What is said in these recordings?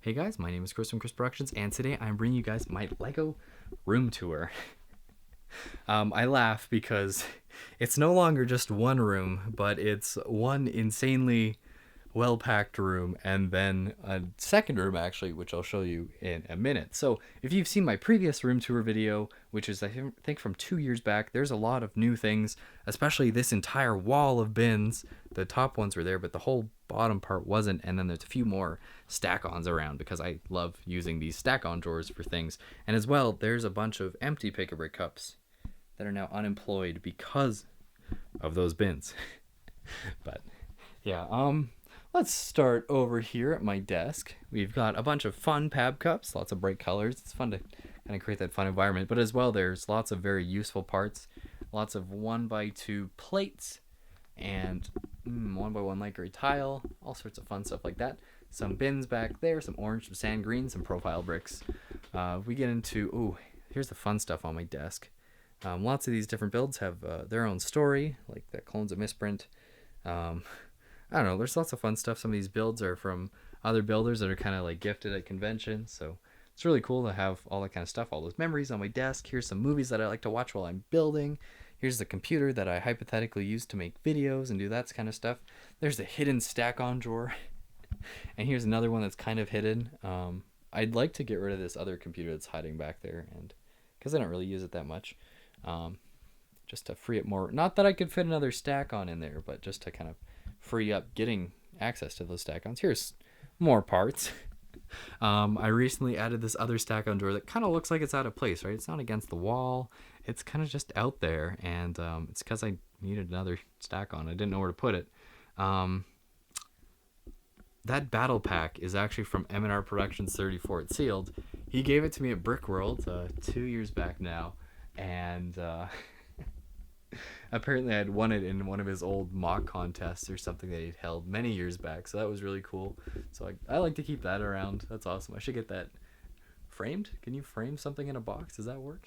Hey guys, my name is Chris from Krisproductions, and today I'm bringing you guys my Lego room tour. I laugh because it's no longer just one room, but it's one insanely well-packed room and then a second room actually, which I'll show you in a minute. So if you've seen my previous room tour video, which is I think from 2 years back, there's a lot of new things, especially this entire wall of bins. The top ones were there, but the whole bottom part wasn't, and then there's a few more stack-ons around because I love using these stack-on drawers for things. And as well, there's a bunch of empty pick-a-brick cups that are now unemployed because of those bins. But yeah, let's start over here at my desk. We've got a bunch of fun pab cups, lots of bright colors. It's fun to kind of create that fun environment. But as well, there's lots of very useful parts, lots of 1x2 plates, and 1x1 light gray tile, all sorts of fun stuff like that. Some bins back there, some orange, some sand green, some profile bricks. We get into, here's the fun stuff on my desk. Lots of these different builds have their own story, like that Clones of Misprint. I don't know, there's lots of fun stuff. Some of these builds are from other builders that are kind of like gifted at conventions, so it's really cool to have all that kind of stuff, all those memories on my desk. Here's some movies that I like to watch while I'm building. Here's the computer that I hypothetically use to make videos and do that kind of stuff. There's a hidden stack-on drawer. And here's another one that's kind of hidden. I'd like to get rid of this other computer that's hiding back there, and because I don't really use it that much. Just to free up more, not that I could fit another stack-on in there, but just to kind of free up getting access to those stack-ons. Here's more parts. I recently added this other stack-on drawer that kind of looks like it's out of place, right? It's not against the wall. It's kind of just out there, and it's because I needed another stack-on. I didn't know where to put it. That battle pack is actually from M&R Productions 34. It's sealed. He gave it to me at Brickworld 2 years back now, and apparently I'd won it in one of his old mock contests or something that he'd held many years back, so that was really cool. So I like to keep that around. That's awesome. I should get that framed. Can you frame something in a box? Does that work?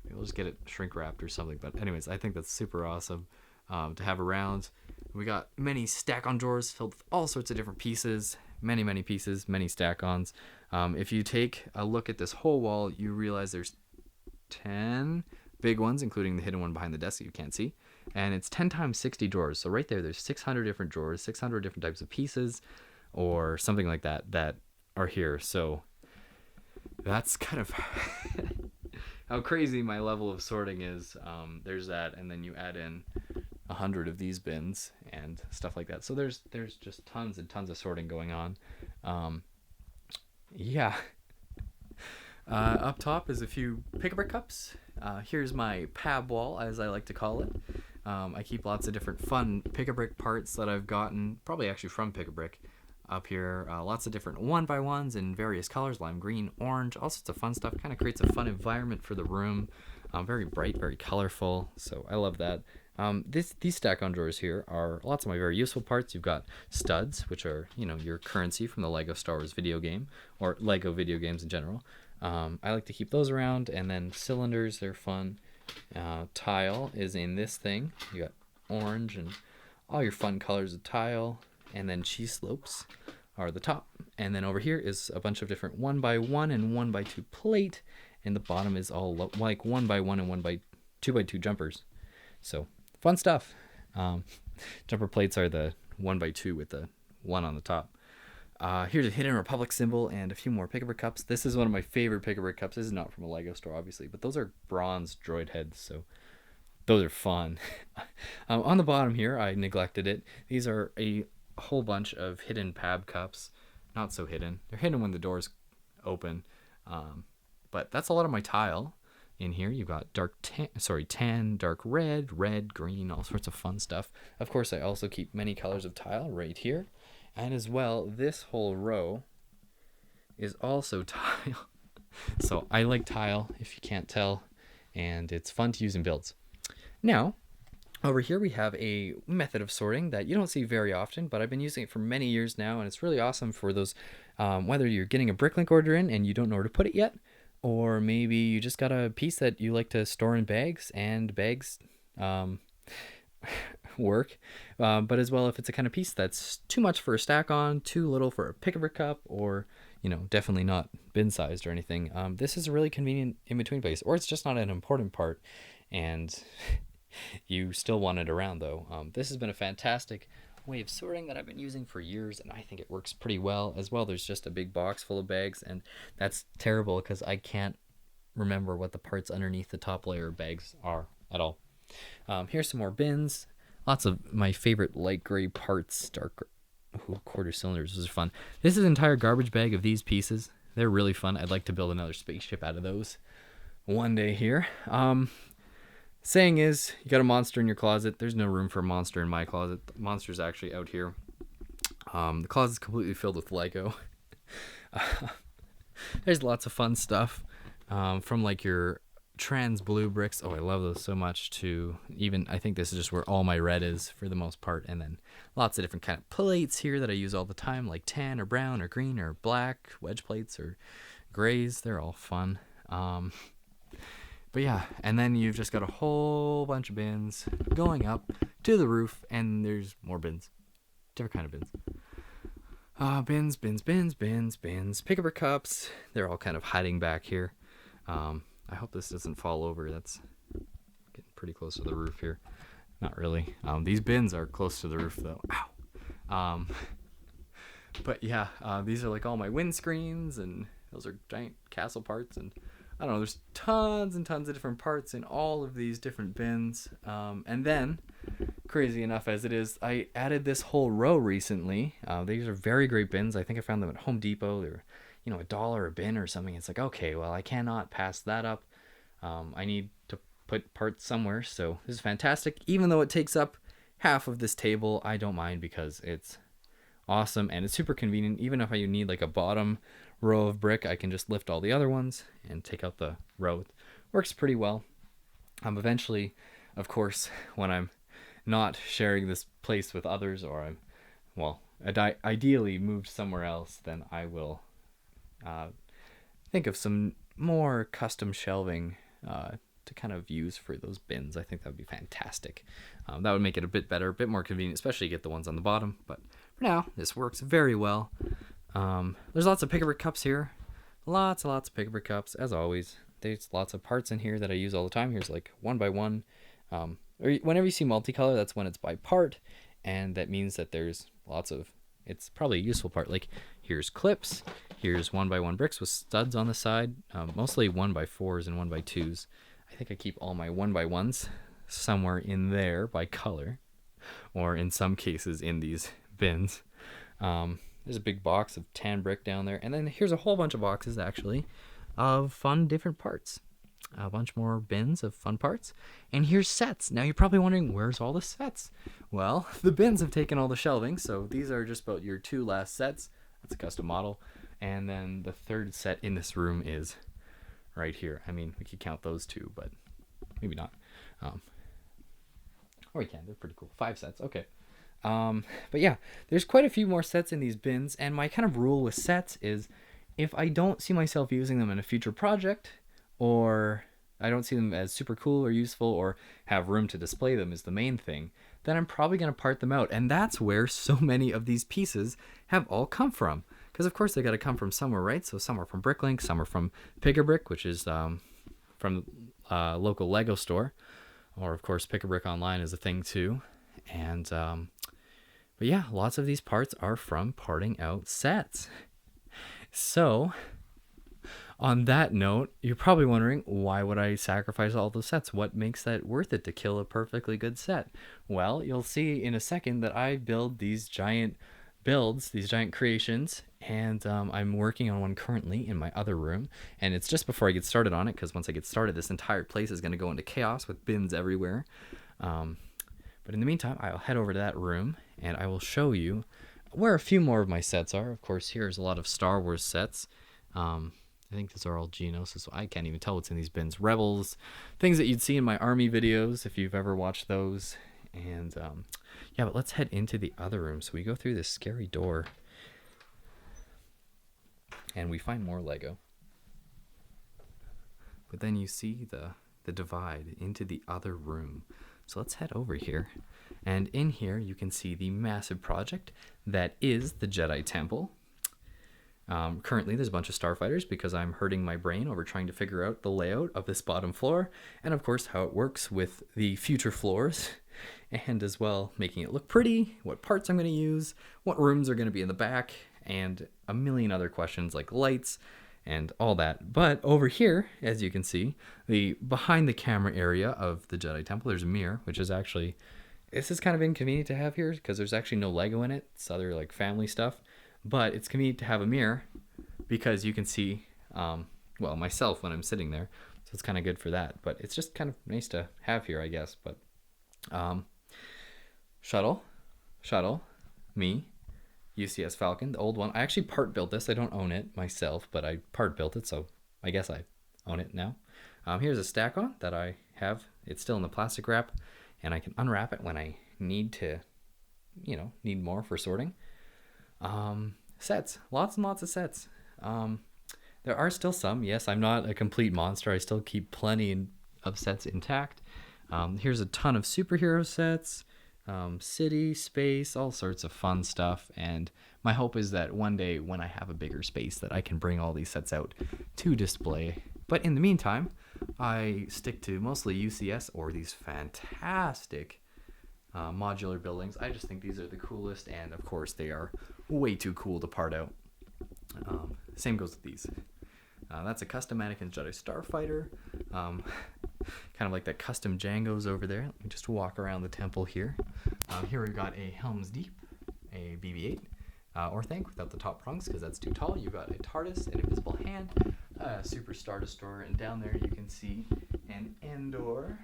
Maybe we'll just get it shrink wrapped or something. But anyways, I think that's super awesome to have around. We got many stack-on drawers filled with all sorts of different pieces, many pieces, many stack-ons. If you take a look at this whole wall, you realize there's 10 big ones, including the hidden one behind the desk that you can't see, and it's 10 times 60 drawers. So right there's 600 different drawers, 600 different types of pieces, or something like that are here. So that's kind of how crazy my level of sorting is. There's that, and then you add in 100 of these bins and stuff like that. So there's just tons and tons of sorting going on. Yeah. Up top is a few pick-a-brick cups. Here's my pab wall, as I like to call it. I keep lots of different fun pick-a-brick parts that I've gotten, probably actually from pick-a-brick. Up here, lots of different 1x1s in various colors, lime green, orange, all sorts of fun stuff. Kind of creates a fun environment for the room. Very bright, very colorful, so I love that. These stack-on drawers here are lots of my very useful parts. You've got studs, which are, your currency from the Lego Star Wars video game, or Lego video games in general. I like to keep those around, and then cylinders, they're fun. Tile is in this thing. You got orange and all your fun colors of tile, and then cheese slopes are the top. And then over here is a bunch of different 1x1 and 1x2 plate, and the bottom is all like 1x1 and 2x2 jumpers. So fun stuff. Jumper plates are the 1x2 with the 1 on the top. Here's a Hidden Republic symbol and a few more pick-a-brick cups. This is one of my favorite pick-a-brick cups. This is not from a Lego store, obviously, but those are bronze droid heads, so those are fun. On the bottom here, I neglected it. These are a whole bunch of hidden pab cups. Not so hidden. They're hidden when the doors open. But that's a lot of my tile. In here, you've got tan, dark red, green, all sorts of fun stuff. Of course, I also keep many colors of tile right here. And as well, this whole row is also tile. So I like tile, if you can't tell, and it's fun to use in builds. Now, over here we have a method of sorting that you don't see very often, but I've been using it for many years now, and it's really awesome for those, whether you're getting a Bricklink order in and you don't know where to put it yet, or maybe you just got a piece that you like to store in bags, and bags work, but as well if it's a kind of piece that's too much for a stack on, too little for a pick-a-brick cup, or definitely not bin sized or anything. This is a really convenient in between place, or it's just not an important part, and you still want it around though. This has been a fantastic way of sorting that I've been using for years, and I think it works pretty well as well. There's just a big box full of bags, and that's terrible because I can't remember what the parts underneath the top layer of bags are at all. Here's some more bins. Lots of my favorite light gray parts, dark quarter cylinders. Those are fun. This is an entire garbage bag of these pieces. They're really fun. I'd like to build another spaceship out of those one day here. Saying is, you got a monster in your closet. There's no room for a monster in my closet. The monster's actually out here. The closet's completely filled with Lego. There's lots of fun stuff, from like your trans blue bricks. Oh, I love those so much. To even, I think this is just where all my red is for the most part. And then lots of different kind of plates here that I use all the time, like tan or brown or green or black, wedge plates or grays. They're all fun. But yeah, and then you've just got a whole bunch of bins going up to the roof, and there's more bins. Different kind of bins. Bins. Pick-a-brick cups. They're all kind of hiding back here. I hope this doesn't fall over. That's getting pretty close to the roof here. Not really. These bins are close to the roof, though. Ow! But yeah, these are like all my windscreens, and those are giant castle parts, and I don't know, there's tons and tons of different parts in all of these different bins. And then, crazy enough as it is, I added this whole row recently. These are very great bins. I think I found them at Home Depot. They're, $1 a bin or something. It's like, okay, well, I cannot pass that up. I need to put parts somewhere. So this is fantastic. Even though it takes up half of this table, I don't mind because it's awesome and it's super convenient. Even if I need like a bottom row of brick, I can just lift all the other ones and take out the row. It works pretty well. Eventually, of course, when I'm not sharing this place with others, or I'm, ideally moved somewhere else, then I will think of some more custom shelving to kind of use for those bins. I think that would be fantastic. That would make it a bit better, a bit more convenient, especially get the ones on the bottom. But for now, this works very well. There's lots of pick-a-brick cups here. Lots and lots of pick-a-brick cups, as always. There's lots of parts in here that I use all the time. Here's like 1 by 1. Or whenever you see multicolor, that's when it's by part, and that means that there's lots of, it's probably a useful part. Like here's clips, here's 1 by 1 bricks with studs on the side, mostly 1 by 4s and 1 by 2s. I think I keep all my 1 by 1s somewhere in there by color, or in some cases in these bins. There's a big box of tan brick down there. And then here's a whole bunch of boxes, actually, of fun different parts. A bunch more bins of fun parts. And here's sets. Now you're probably wondering, where's all the sets? Well, the bins have taken all the shelving. So these are just about your 2 last sets. That's a custom model. And then the 3rd set in this room is right here. I mean, we could count those 2, but maybe not. Or we can. They're pretty cool. 5 sets. Okay. But yeah, there's quite a few more sets in these bins, and my kind of rule with sets is if I don't see myself using them in a future project, or I don't see them as super cool or useful or have room to display them is the main thing, then I'm probably going to part them out. And that's where so many of these pieces have all come from. Because of course they got to come from somewhere, right? So some are from Bricklink, some are from Pick-a-Brick, which is from local Lego store. Or of course Pick-a-Brick online is a thing too. And but yeah, lots of these parts are from parting out sets. So, on that note, you're probably wondering, why would I sacrifice all those sets? What makes that worth it to kill a perfectly good set? Well, you'll see in a second that I build these giant builds, these giant creations, and I'm working on one currently in my other room. And it's just before I get started on it, because once I get started, this entire place is going to go into chaos with bins everywhere. But in the meantime, I'll head over to that room and I will show you where a few more of my sets are. Of course, here's a lot of Star Wars sets. I think these are all Geonosis, so I can't even tell what's in these bins. Rebels, things that you'd see in my Army videos if you've ever watched those. And yeah, but let's head into the other room. So we go through this scary door and we find more Lego. But then you see the divide into the other room. So let's head over here. And in here, you can see the massive project that is the Jedi Temple. Currently, there's a bunch of starfighters because I'm hurting my brain over trying to figure out the layout of this bottom floor, and of course how it works with the future floors, and as well making it look pretty, what parts I'm going to use, what rooms are going to be in the back, and a million other questions like lights and all that. But over here, as you can see, the behind the camera area of the Jedi Temple, there's a mirror, which is actually, this is kind of inconvenient to have here because there's actually no Lego in it. It's other like family stuff. But it's convenient to have a mirror because you can see, well, myself when I'm sitting there. So it's kind of good for that. But it's just kind of nice to have here, I guess. But shuttle, me, UCS Falcon, the old one. I actually part built this. I don't own it myself, but I part built it. So I guess I own it now. Here's a stack on that I have. It's still in the plastic wrap. And I can unwrap it when I need to, need more for sorting. Sets, lots and lots of sets. There are still some. Yes, I'm not a complete monster. I still keep plenty of sets intact. Here's a ton of superhero sets, city, space, all sorts of fun stuff. And my hope is that one day when I have a bigger space that I can bring all these sets out to display. But in the meantime, I stick to mostly UCS or these fantastic modular buildings. I just think these are the coolest, and of course they are way too cool to part out. Same goes with these. That's a custom Anakin's Jedi Starfighter. Kind of like that custom Django's over there. Let me just walk around the temple here. Here we've got a Helm's Deep, a BB-8, Orthanc without the top prongs because that's too tall. You've got a TARDIS, an Invisible Hand, a Super Star Destroyer, and down there you can see an Endor,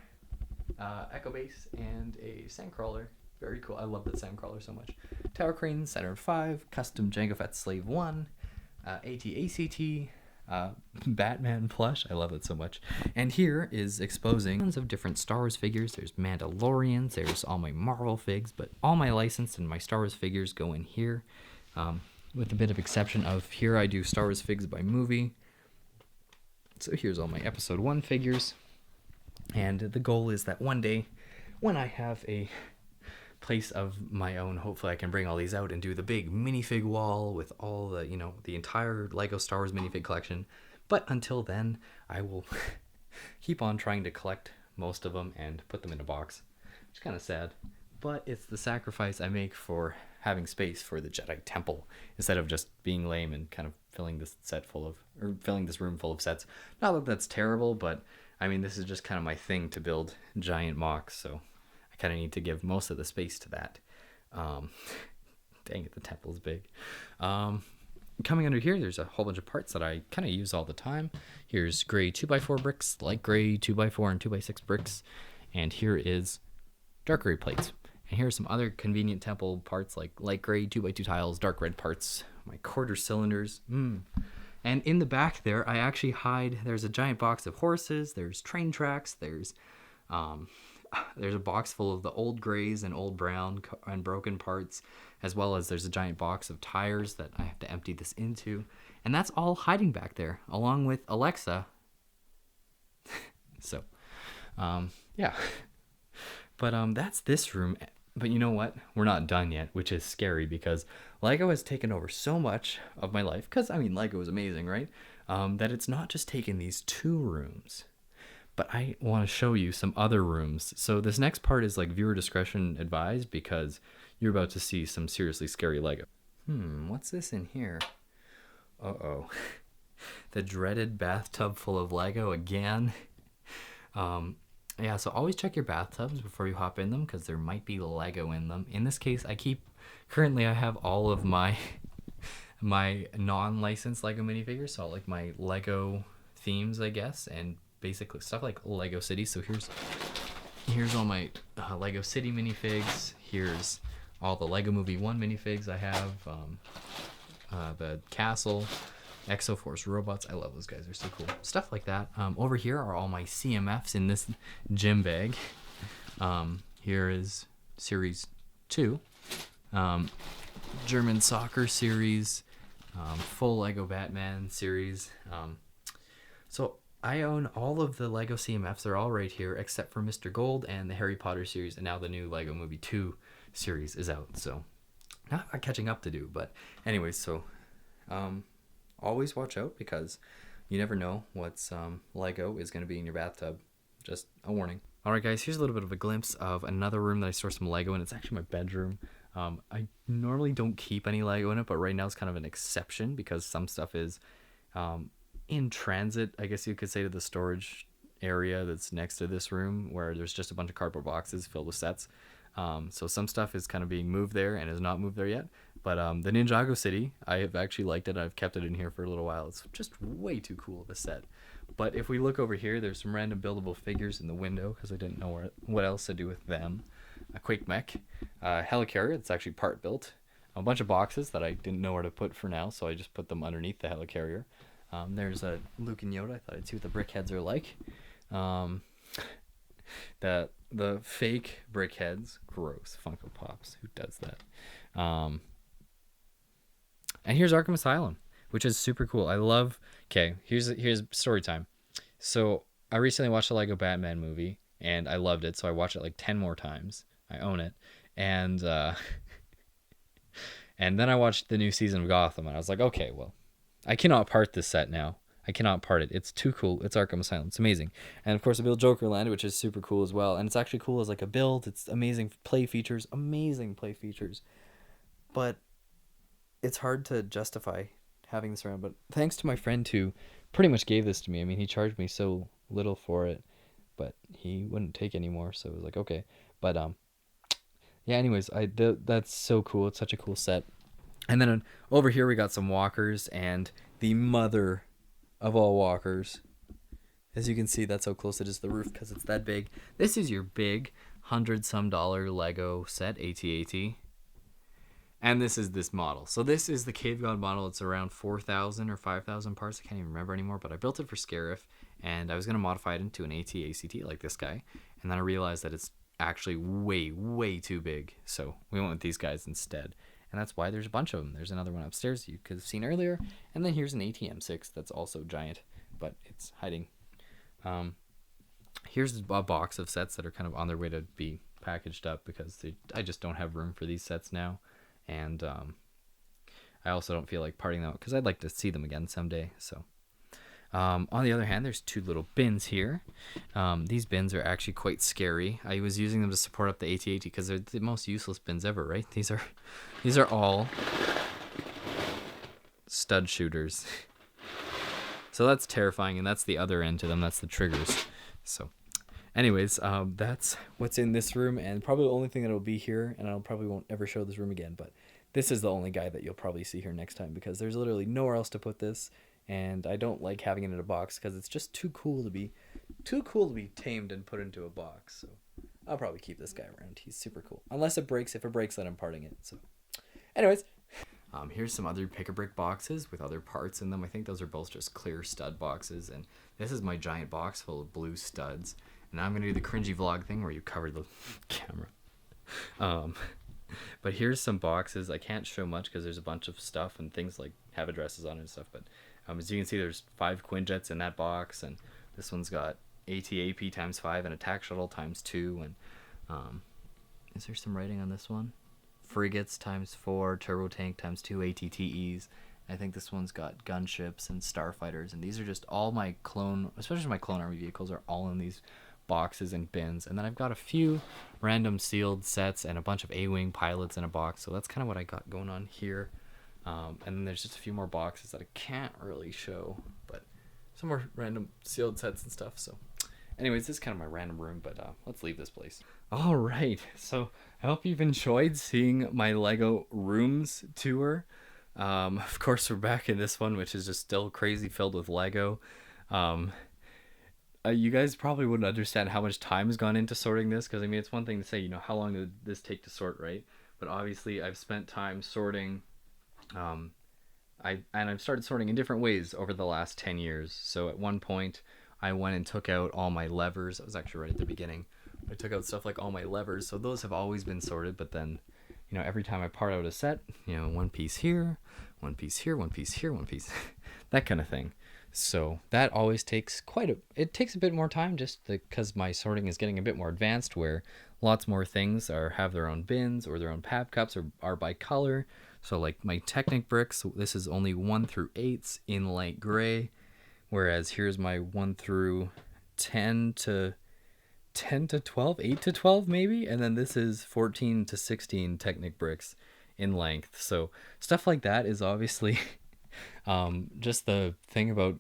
Echo Base, and a Sandcrawler. Very cool. I love that Sandcrawler so much. Tower Crane, Saturn 5, custom Jango Fett Slave 1, AT-ACT, Batman plush. I love it so much. And here is exposing tons of different Star Wars figures. There's Mandalorians, there's all my Marvel figs, but all my licensed and my Star Wars figures go in here. With a bit of exception of here I do Star Wars figs by movie. So here's all my episode 1 figures. And the goal is that one day when I have a place of my own, hopefully I can bring all these out and do the big minifig wall with all the, the entire Lego Star Wars minifig collection. But until then, I will keep on trying to collect most of them and put them in a box. Which is kind of sad, but it's the sacrifice I make for having space for the Jedi Temple instead of just being lame and kind of filling this room full of sets. Not that that's terrible, but I mean, this is just kind of my thing to build giant mocks, so I kind of need to give most of the space to that. Dang it, the temple's big. Coming under here, there's a whole bunch of parts that I kind of use all the time. Here's gray 2x4 bricks, light gray 2x4 and 2x6 bricks, and here is dark gray plates. And here's some other convenient temple parts like light gray 2x2 tiles, dark red parts, my quarter cylinders. And in the back there, I actually hide, there's a giant box of horses, there's train tracks, there's a box full of the old grays and old brown and broken parts, as well as there's a giant box of tires that I have to empty this into. And that's all hiding back there, along with Alexa. So, yeah. But that's this room. But you know what? We're not done yet, which is scary because Lego has taken over so much of my life. Because, I mean, Lego is amazing, right? That it's not just taken these 2 rooms. But I want to show you some other rooms. So this next part is like viewer discretion advised because you're about to see some seriously scary Lego. What's this in here? Uh-oh. The dreaded bathtub full of Lego again. Yeah, so always check your bathtubs before you hop in them because there might be Lego in them. In this case, currently I have all of my non-licensed Lego minifigures, so like my Lego themes, I guess, and basically stuff like Lego City. So here's all my Lego City minifigs. Here's all the Lego Movie 1 minifigs I have. The castle, Exoforce robots. I love those guys. They're so cool. Stuff like that. Over here are all my CMFs in this gym bag. Here is Series 2. German Soccer Series. Full Lego Batman series. So I own all of the Lego CMFs. They're all right here, except for Mr. Gold and the Harry Potter series, and now the new Lego Movie 2 series is out. So, not catching up to do, but anyways, so always watch out because you never know what's Lego is going to be in your bathtub. Just a warning. All right, guys, here's a little bit of a glimpse of another room that I store some Lego in. It's actually my bedroom. I normally don't keep any Lego in it, but right now it's kind of an exception because some stuff is in transit, I guess you could say, to the storage area that's next to this room where there's just a bunch of cardboard boxes filled with sets. So some stuff is kind of being moved there and is not moved there yet. But the Ninjago City, I have actually liked it. I've kept it in here for a little while. It's just way too cool of a set. But if we look over here, there's some random buildable figures in the window because I didn't know what else to do with them. A Quake Mech, helicarrier that's actually part built, a bunch of boxes that I didn't know where to put for now, so I just put them underneath the helicarrier. There's a Luke and Yoda. I thought I'd see what the brick heads are like. The fake brick heads, gross. Funko Pops, who does that? And here's Arkham Asylum, which is super cool. I love. Okay, here's story time. So I recently watched the Lego Batman movie, and I loved it. So I watched it like 10 more times. I own it, and and then I watched the new season of Gotham, and I was like, okay, well, I cannot part this set now. I cannot part it. It's too cool. It's Arkham Asylum. It's amazing. And of course, I built Jokerland, which is super cool as well. And it's actually cool as like a build. It's amazing play features. Amazing play features. But it's hard to justify having this around. But thanks to my friend who pretty much gave this to me. I mean, he charged me so little for it, but he wouldn't take any more. So I was like, okay. But yeah. Anyways, that's so cool. It's such a cool set. And then over here we got some walkers and the mother of all walkers. As you can see, that's how close it is to the roof because it's that big. This is your big $100-some Lego set, AT-AT. And this is this model. So this is the Cave God model. It's around 4,000 or 5,000 parts. I can't even remember anymore, but I built it for Scarif, and I was going to modify it into an AT-ACT like this guy. And then I realized that it's actually way, way too big. So we went with these guys instead. And that's why there's a bunch of them. There's another one upstairs you could have seen earlier. And then here's an ATM6 that's also giant, but it's hiding. Here's a box of sets that are kind of on their way to be packaged up because I just don't have room for these sets now. And I also don't feel like parting them out because I'd like to see them again someday. So on the other hand, there's two little bins here. These bins are actually quite scary. I was using them to support up the AT-AT because they're the most useless bins ever, right? These are all stud shooters. So that's terrifying, and that's the other end to them. That's the triggers. So anyways, that's what's in this room, and probably the only thing that will be here, and I probably won't ever show this room again, but this is the only guy that you'll probably see here next time because there's literally nowhere else to put this, and I don't like having it in a box because it's just too cool to be tamed and put into a box. So I'll probably keep this guy around. He's super cool. Unless it breaks. If it breaks, then I'm parting it. So anyways, here's some other pick-a-brick boxes with other parts in them. I think those are both just clear stud boxes, and this is my giant box full of blue studs. And now I'm going to do the cringy vlog thing where you cover the camera. But here's some boxes. I can't show much because there's a bunch of stuff and things like have addresses on it and stuff. But as you can see, there's 5 Quinjets in that box. And this one's got AT-AP times 5 and Attack Shuttle times 2. And is there some writing on this one? Frigates times 4, Turbo Tank times 2, ATTEs. I think this one's got gunships and starfighters. And these are just all my clone, especially my clone army vehicles, are all in these boxes and bins. And then I've got a few random sealed sets and a bunch of A-Wing pilots in a box. So that's kind of what I got going on here. And then there's just a few more boxes that I can't really show, but some more random sealed sets and stuff. So anyways, this is kind of my random room, but let's leave this place. All right. So I hope you've enjoyed seeing my Lego rooms tour. Of course, we're back in this one, which is just still crazy filled with Lego. You guys probably wouldn't understand how much time has gone into sorting this, because I mean, it's one thing to say, how long did this take to sort, right? But obviously, I've spent time sorting. I've started sorting in different ways over the last 10 years. So at one point, I went and took out all my levers. I was actually right at the beginning. I took out stuff like all my levers. So those have always been sorted. But then, every time I part out a set, one piece here, one piece here, one piece here, one piece, that kind of thing. So that always takes it takes a bit more time just because my sorting is getting a bit more advanced where lots more things have their own bins or their own pap cups or are by color. So like my Technic bricks, this is only 1 through 8s in light gray, whereas here's my 1 through 10 to 12, 8 to 12 maybe, and then this is 14 to 16 Technic bricks in length. So stuff like that is obviously just the thing about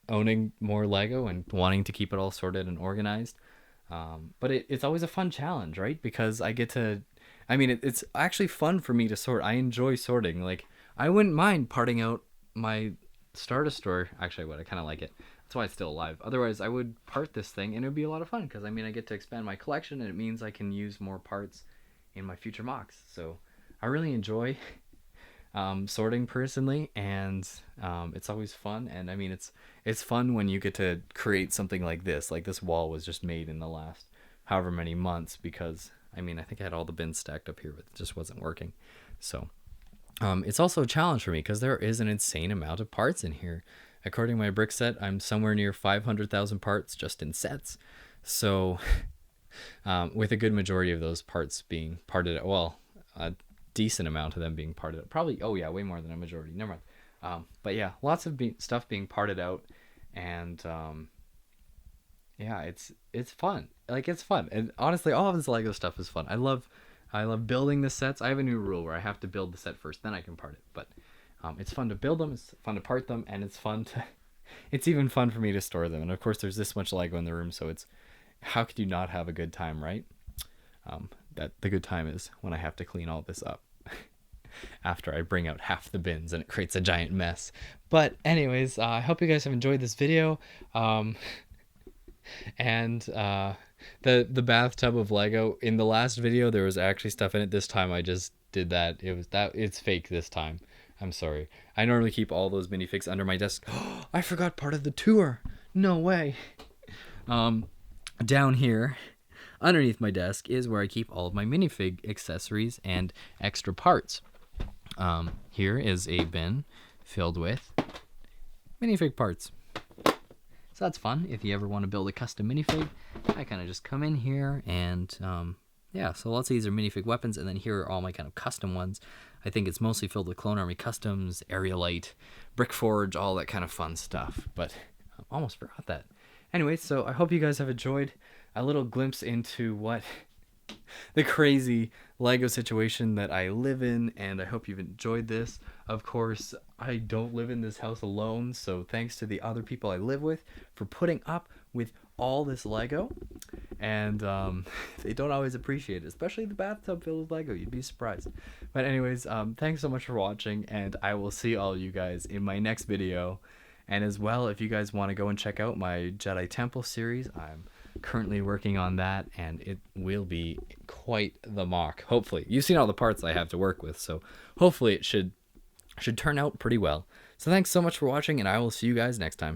owning more Lego and wanting to keep it all sorted and organized. But it's always a fun challenge, right? Because I get to, I mean, it's actually fun for me to sort. I enjoy sorting. Like, I wouldn't mind parting out my Star Destroyer. Actually, I would. I kind of like it. That's why it's still alive. Otherwise, I would part this thing, and it would be a lot of fun because, I mean, I get to expand my collection, and it means I can use more parts in my future mocks. So I really enjoy sorting personally, and it's always fun. And I mean, it's fun when you get to create something like this. Like, this wall was just made in the last however many months, because I mean, I think I had all the bins stacked up here, but it just wasn't working. So it's also a challenge for me because there is an insane amount of parts in here. According to my brick set, I'm somewhere near 500,000 parts just in sets. So with a good majority of those parts being parted out, well, a decent amount of them being parted out. Probably, oh yeah, way more than a majority. Never mind. But yeah, lots of stuff being parted out, and yeah, it's fun. Like, it's fun, and honestly, all of this Lego stuff is fun. I love building the sets. I have a new rule where I have to build the set first, then I can part it. But it's fun to build them, it's fun to part them, and it's fun to it's even fun for me to store them. And of course, there's this much Lego in the room, so it's, how could you not have a good time, right? That the good time is when I have to clean all this up after I bring out half the bins and it creates a giant mess. But anyways, I hope you guys have enjoyed this video. And the bathtub of Lego, in the last video there was actually stuff in it. This time I just did that. It's fake this time. I'm sorry. I normally keep all those minifigs under my desk. I forgot part of the tour. No way. Down here underneath my desk is where I keep all of my minifig accessories and extra parts. Here is a bin filled with minifig parts. So that's fun. If you ever want to build a custom minifig, I kind of just come in here and yeah, so lots of these are minifig weapons, and then here are all my kind of custom ones. I think it's mostly filled with Clone Army Customs, Aerialite, Brick Forge, all that kind of fun stuff. But I almost forgot that. Anyway, so I hope you guys have enjoyed a little glimpse into what the crazy Lego situation that I live in, and I hope you've enjoyed this. Of course, I don't live in this house alone, so thanks to the other people I live with for putting up with all this Lego. And they don't always appreciate it, especially the bathtub filled with Lego. You'd be surprised. But anyways, thanks so much for watching, and I will see all you guys in my next video. And as well, if you guys want to go and check out my Jedi Temple series, I'm currently working on that, and it will be quite the mock. Hopefully, you've seen all the parts I have to work with, so hopefully it should turn out pretty well. So thanks so much for watching, and I will see you guys next time.